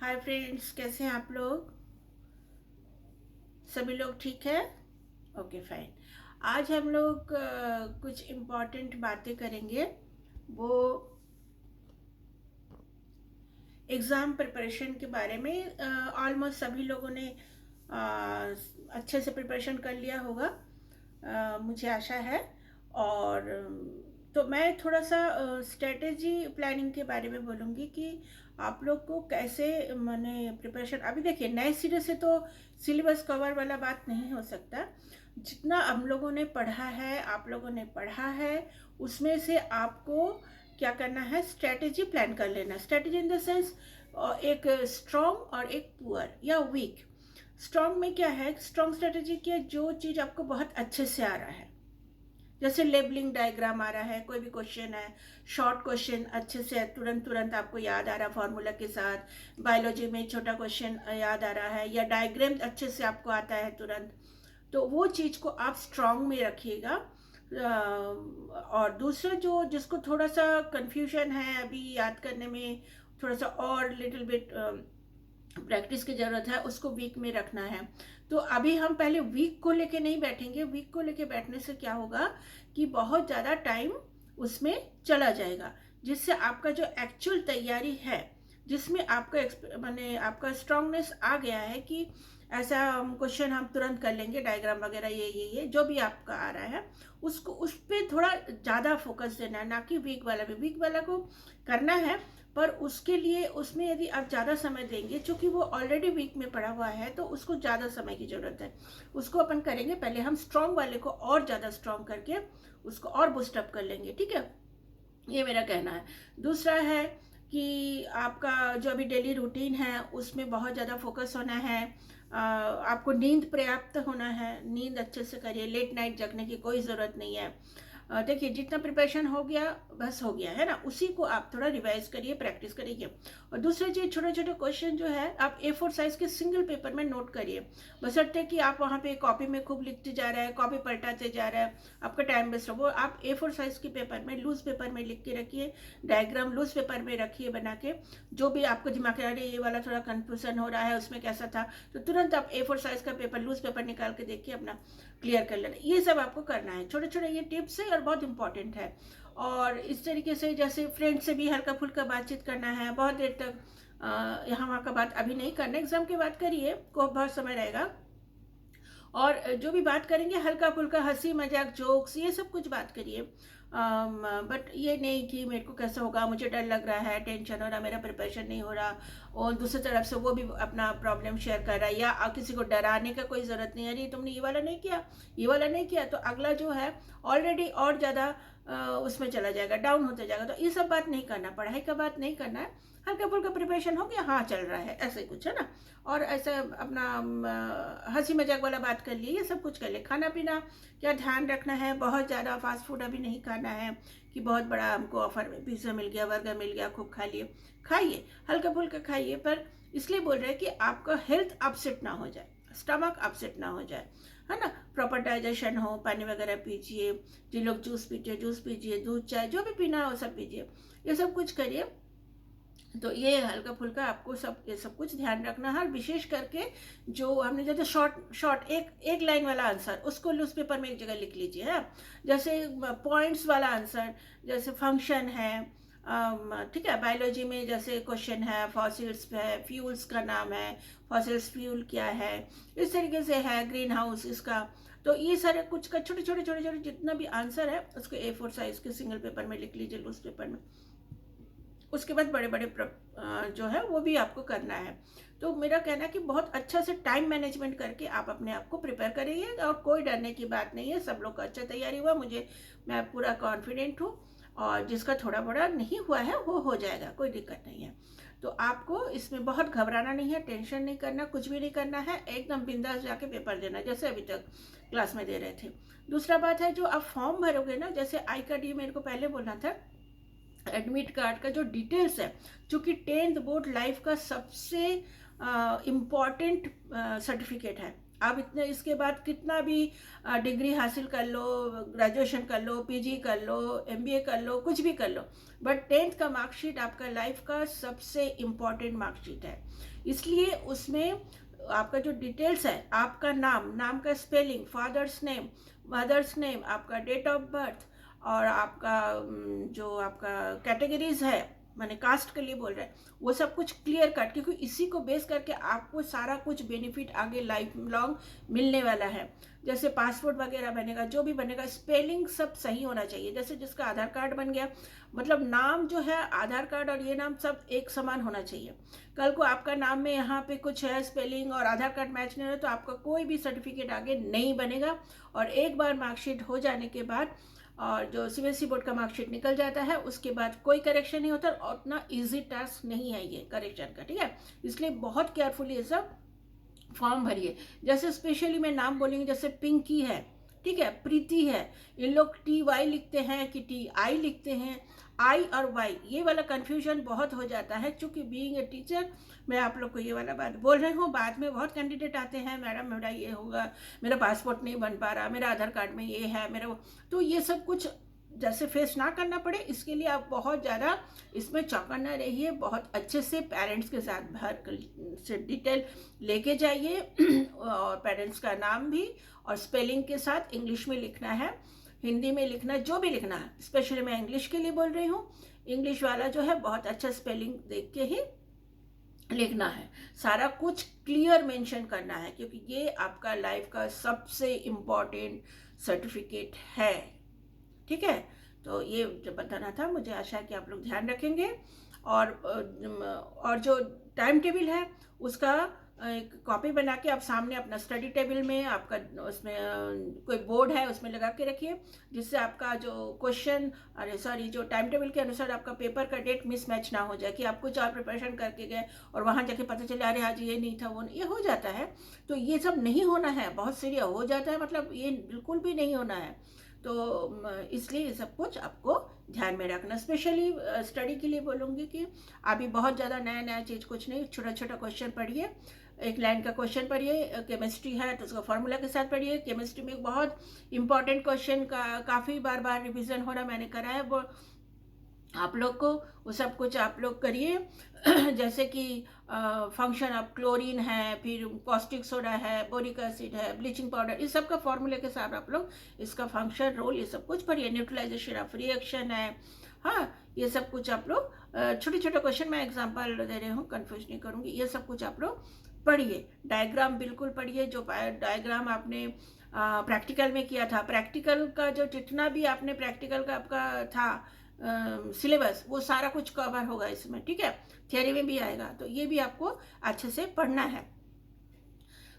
Hi friends, कैसे हैं आप लोग? सभी लोग ठीक है? Okay fine. आज हम लोग कुछ इम्पोर्टेंट बातें करेंगे। वो एग्ज़ाम प्रिपरेशन के बारे में। ऑलमोस्ट सभी लोगों ने अच्छे से प्रिपरेशन कर लिया होगा, मुझे आशा है। और तो मैं थोड़ा सा स्ट्रेटेजी प्लानिंग के बारे में बोलूँगी कि आप लोग को कैसे माने प्रिपरेशन। अभी देखिए, नए सिरे से तो सिलेबस कवर वाला बात नहीं हो सकता। जितना हम लोगों ने पढ़ा है, आप लोगों ने पढ़ा है, उसमें से आपको क्या करना है, स्ट्रेटेजी प्लान कर लेना। स्ट्रेटेजी इन द सेंस एक स्ट्रॉन्ग और एक पुअर या वीक। स्ट्रॉन्ग में क्या है, स्ट्रॉन्ग स्ट्रेटेजी की जो चीज़ आपको बहुत अच्छे से आ रहा है, जैसे लेबलिंग डायग्राम आ रहा है, कोई भी क्वेश्चन है, शॉर्ट क्वेश्चन अच्छे से तुरंत तुरंत आपको याद आ रहा है फॉर्मूला के साथ। बायोलॉजी में छोटा क्वेश्चन याद आ रहा है, या डायग्राम अच्छे से आपको आता है तुरंत, तो वो चीज़ को आप स्ट्रॉन्ग में रखिएगा। और दूसरा जो जिसको थोड़ा सा कंफ्यूजन है अभी याद करने में, थोड़ा सा और लिटिल बिट प्रैक्टिस की ज़रूरत है, उसको वीक में रखना है। तो अभी हम पहले वीक को लेके नहीं बैठेंगे। वीक को लेके बैठने से क्या होगा कि बहुत ज़्यादा टाइम उसमें चला जाएगा, जिससे आपका जो एक्चुअल तैयारी है, जिसमें आपका माने आपका स्ट्रांगनेस आ गया है कि ऐसा क्वेश्चन हम तुरंत कर लेंगे, डायग्राम वगैरह ये जो भी आपका आ रहा है, उसको उस पर थोड़ा ज़्यादा फोकस देना है, ना कि वीक वाला भी। वीक वाला को करना है, पर उसके लिए उसमें यदि आप ज़्यादा समय देंगे, चूँकि वो ऑलरेडी वीक में पड़ा हुआ है, तो उसको ज़्यादा समय की ज़रूरत है। उसको अपन करेंगे, पहले हम स्ट्रॉन्ग वाले को और ज़्यादा स्ट्रॉन्ग करके उसको और बूस्टअप कर लेंगे, ठीक है? ये मेरा कहना है। दूसरा है कि आपका जो अभी डेली रूटीन है, उसमें बहुत ज़्यादा फोकस होना है। आपको नींद पर्याप्त होना है, नींद अच्छे से करिए, लेट नाइट जगने की कोई ज़रूरत नहीं है। देखिए, जितना प्रिपरेशन हो गया बस हो गया है ना, उसी को आप थोड़ा रिवाइज करिए, प्रैक्टिस करिए। और दूसरी चीज़, छोटे छोटे क्वेश्चन जो है आप A4 साइज के सिंगल पेपर में नोट करिए। बशर्ते कि आप वहाँ पे कॉपी में खूब लिखते जा रहे हैं, कॉपी पलटाते जा रहे हैं, आपका टाइम वेस्ट हो। वो आप A4 साइज के पेपर में, लूज पेपर में लिख के रखिए। डायग्राम लूज पेपर में रखिए बना के। जो भी आपको दिमाग में आ रही है, ये वाला थोड़ा कन्फ्यूजन हो रहा है, उसमें कैसा था, तो तुरंत आप A4 साइज का पेपर, लूज पेपर निकाल के देखिए, अपना क्लियर कर लेना। ये सब आपको करना है, छोटे छोटे ये टिप्स है और बहुत इंपॉर्टेंट है। और इस तरीके से जैसे फ्रेंड से भी हल्का फुल्का बातचीत करना है, बहुत देर तक यहाँ वहाँ का बात अभी नहीं करना, एग्जाम के बाद करिए, को बहुत समय रहेगा। और जो भी बात करेंगे हल्का फुल्का, हंसी मजाक, जोक्स, ये सब कुछ बात करिए। बट ये नहीं कि मेरे को कैसा होगा, मुझे डर लग रहा है, टेंशन हो रहा, मेरा प्रिपरेशन नहीं हो रहा, और दूसरी तरफ से वो भी अपना प्रॉब्लम शेयर कर रहा है, या किसी को डराने का कोई ज़रूरत नहीं है। अरे तुमने ये वाला नहीं किया, ये वाला नहीं किया, तो अगला जो है ऑलरेडी और ज़्यादा उसमें चला जाएगा, डाउन होते जाएगा। तो ये सब बात नहीं करना, पढ़ाई का बात नहीं करना है। हल्का फुल्का प्रिपरेशन हो गया, हाँ चल रहा है, ऐसे कुछ है ना। और ऐसा अपना हंसी मजाक वाला बात कर लिए, ये सब कुछ कर ले। खाना पीना क्या ध्यान रखना है, बहुत ज़्यादा फास्ट फूड अभी नहीं खाना है कि बहुत बड़ा हमको ऑफर में पिज्ज़ा मिल गया, बर्गर मिल गया, खूब खा लिए। खाइए, हल्का फुल्का खाइए, पर इसलिए बोल रहे हैं कि आपका हेल्थ अपसेट ना हो जाए, स्टमक अपसेट ना हो जाए, है ना। प्रॉपर डाइजेशन हो, पानी वगैरह पीजिए। जिन लोग जूस पीजिए जूस पीजिए, दूध चाय जो भी पीना हो सब पीजिए, ये सब कुछ करिए। तो ये हल्का फुल्का आपको सब ये सब कुछ ध्यान रखना है। और विशेष करके जो हमने जैसे शॉर्ट शॉर्ट एक लाइन वाला आंसर, उसको न्यूज़ पेपर में एक जगह लिख लीजिए, है। जैसे पॉइंट्स वाला आंसर, जैसे फंक्शन है, ठीक है। बायोलॉजी में जैसे क्वेश्चन है, फॉसिल्स है, फ्यूल्स का नाम है, फॉसिल्स फ्यूल क्या है, इस तरीके से है, ग्रीन हाउस इसका। तो ये सारे कुछ का छोटे छोटे छोटे छोटे जितना भी आंसर है, उसको A4 साइज के सिंगल पेपर में लिख लीजिए, लूज पेपर में। उसके बाद बड़े बड़े जो है वो भी आपको करना है। तो मेरा कहना है कि बहुत अच्छा से टाइम मैनेजमेंट करके आप अपने आप को प्रिपेयर करिए, और कोई डरने की बात नहीं है। सब लोग का अच्छा तैयारी हुआ, मैं पूरा कॉन्फिडेंट हूँ। और जिसका थोड़ा बड़ा नहीं हुआ है वो हो जाएगा, कोई दिक्कत नहीं है। तो आपको इसमें बहुत घबराना नहीं है, टेंशन नहीं करना, कुछ भी नहीं करना है, एकदम बिंदास जाके पेपर देना जैसे अभी तक क्लास में दे रहे थे। दूसरा बात है, जो आप फॉर्म भरोगे ना, जैसे आई कार्ड, ये मेरे को पहले बोलना था, एडमिट कार्ड का जो डिटेल्स है, चूँकि 10th बोर्ड लाइफ का सबसे इम्पॉर्टेंट सर्टिफिकेट है। आप इतने इसके बाद कितना भी डिग्री हासिल कर लो, ग्रेजुएशन कर लो, पीजी कर लो, एमबीए कर लो, कुछ भी कर लो, बट 10th का मार्कशीट आपका लाइफ का सबसे इम्पॉर्टेंट मार्कशीट है। इसलिए उसमें आपका जो डिटेल्स है, आपका नाम, नाम का spelling, father's name, mother's name, आपका डेट ऑफ बर्थ, और आपका जो आपका कैटेगरीज है, मैंने कास्ट के लिए बोल रहे हैं, वो सब कुछ क्लियर कट, क्योंकि इसी को बेस करके आपको सारा कुछ बेनिफिट आगे लाइफ लॉन्ग मिलने वाला है। जैसे पासपोर्ट वगैरह बनेगा, जो भी बनेगा, स्पेलिंग सब सही होना चाहिए। जैसे जिसका आधार कार्ड बन गया, मतलब नाम जो है, आधार कार्ड और ये नाम सब एक समान होना चाहिए। कल को आपका नाम में यहाँ पे कुछ है स्पेलिंग और आधार कार्ड मैच नहीं हो तो आपका कोई भी सर्टिफिकेट आगे नहीं बनेगा। और एक बार मार्कशीट हो जाने के बाद, और जो सीबीएसई बोर्ड का मार्कशीट निकल जाता है, उसके बाद कोई करेक्शन नहीं होता, और उतना इजी टास्क नहीं है ये करेक्शन का, ठीक है। इसलिए बहुत केयरफुली ये सब फॉर्म भरिए। जैसे स्पेशली मैं नाम बोलेंगे, जैसे पिंकी है, ठीक है, प्रीति है, इन लोग TY लिखते हैं कि TI लिखते हैं, I और Y, ये वाला कन्फ्यूजन बहुत हो जाता है। चूँकि बीइंग ए टीचर मैं आप लोग को ये वाला बात बोल रही हूँ। बाद में बहुत कैंडिडेट आते हैं, मैडम मेरा ये होगा, मेरा पासपोर्ट नहीं बन पा रहा, मेरा आधार कार्ड में ये है, मेरा वो, तो ये सब कुछ जैसे फेस ना करना पड़े, इसके लिए आप बहुत ज़्यादा इसमें चौकन्ना रहिए। बहुत अच्छे से पेरेंट्स के साथ भर से डिटेल लेके जाइए, और पेरेंट्स का नाम भी और स्पेलिंग के साथ इंग्लिश में लिखना है, हिंदी में लिखना है, जो भी लिखना है। स्पेशली मैं इंग्लिश के लिए बोल रही हूँ, इंग्लिश वाला जो है बहुत अच्छा स्पेलिंग देख के ही लिखना है। सारा कुछ क्लियर मेंशन करना है, क्योंकि ये आपका लाइफ का सबसे इम्पॉर्टेंट सर्टिफिकेट है, ठीक है। तो ये जो बताना था, मुझे आशा है कि आप लोग ध्यान रखेंगे। और जो टाइम टेबल है उसका एक कॉपी बना के आप सामने अपना स्टडी टेबल में, आपका उसमें कोई बोर्ड है उसमें लगा के रखिए, जिससे आपका जो क्वेश्चन, अरे सॉरी, जो टाइम टेबल के अनुसार आपका पेपर का डेट मिसमैच ना हो जाए, कि आप कुछ और प्रिपरेशन करके गए और वहाँ जाके पता चले अरे आज ये नहीं था, वो नहीं, ये हो जाता है। तो ये सब नहीं होना है, बहुत सीरियस हो जाता है, मतलब ये बिल्कुल भी नहीं होना है। तो इसलिए ये सब कुछ आपको ध्यान में रखना। स्पेशली स्टडी के लिए बोलूँगी कि अभी बहुत ज़्यादा नया नया चीज़ कुछ नहीं, छोटा छोटा क्वेश्चन पढ़िए, एक लाइन का क्वेश्चन पढ़िए। केमिस्ट्री है तो उसका फॉर्मूला के साथ पढ़िए। केमिस्ट्री में एक बहुत इंपॉर्टेंट क्वेश्चन का काफ़ी बार बार रिविज़न हो रहा, मैंने करा है, वो आप लोग को वो सब कुछ आप लोग करिए। जैसे कि फंक्शन ऑफ क्लोरीन है, फिर कॉस्टिक सोडा है, बोरिक एसिड है, ब्लीचिंग पाउडर, इस सब का फॉर्मूले के साथ आप लोग इसका फंक्शन, रोल, ये सब कुछ पढ़िए। न्यूट्रलाइजेशन ऑफ रिएक्शन है, हाँ, ये सब कुछ आप लोग छोटे छोटे क्वेश्चन, मैं एग्जांपल दे रही हूँ, कंफ्यूज नहीं करूँगी, ये सब कुछ आप लोग पढ़िए। डायग्राम बिल्कुल पढ़िए, जो डायग्राम आपने प्रैक्टिकल में किया था, प्रैक्टिकल का जो जितना भी आपने प्रैक्टिकल का आपका था सिलेबस, वो सारा कुछ कवर होगा इसमें, ठीक है। थियरी में भी आएगा, तो ये भी आपको अच्छे से पढ़ना है।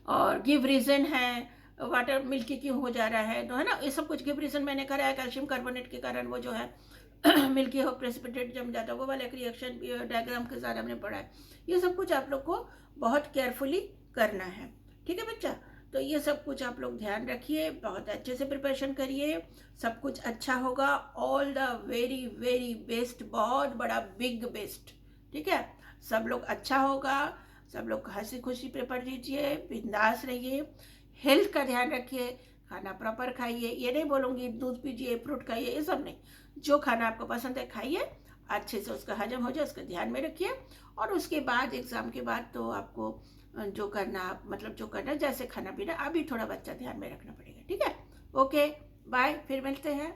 और गिव रीज़न है, वाटर मिल्की क्यों हो जा रहा है, तो है ना, ये सब कुछ गिव रीज़न मैंने करा है। कैल्शियम कार्बोनेट के कारण वो जो है मिल्की हो प्रेसिपिटेट जम जाता है, वो वाला एक रिएक्शन डायग्राम के साथ हमने पढ़ा है। ये सब कुछ आप लोग को बहुत केयरफुली करना है, ठीक है बच्चा। तो ये सब कुछ आप लोग ध्यान रखिए, बहुत अच्छे से प्रिपरेशन करिए, सब कुछ अच्छा होगा। All the very very best, बहुत बड़ा बिग बेस्ट, ठीक है। सब लोग अच्छा होगा, सब लोग हंसी खुशी पेपर दीजिए, बिंदास रहिए, हेल्थ का ध्यान रखिए, खाना प्रॉपर खाइए। ये नहीं बोलूँगी दूध पीजिए, फ्रूट खाइए, ये सब नहीं, जो खाना आपको पसंद है खाइए, अच्छे से उसका हजम हो जाए, उसका ध्यान में रखिए। और उसके बाद एग्ज़ाम के बाद तो आपको जो करना, मतलब जो करना, जैसे खाना पीना, अभी थोड़ा बच्चा ध्यान में रखना पड़ेगा, ठीक है। ओके, बाय, फिर मिलते हैं।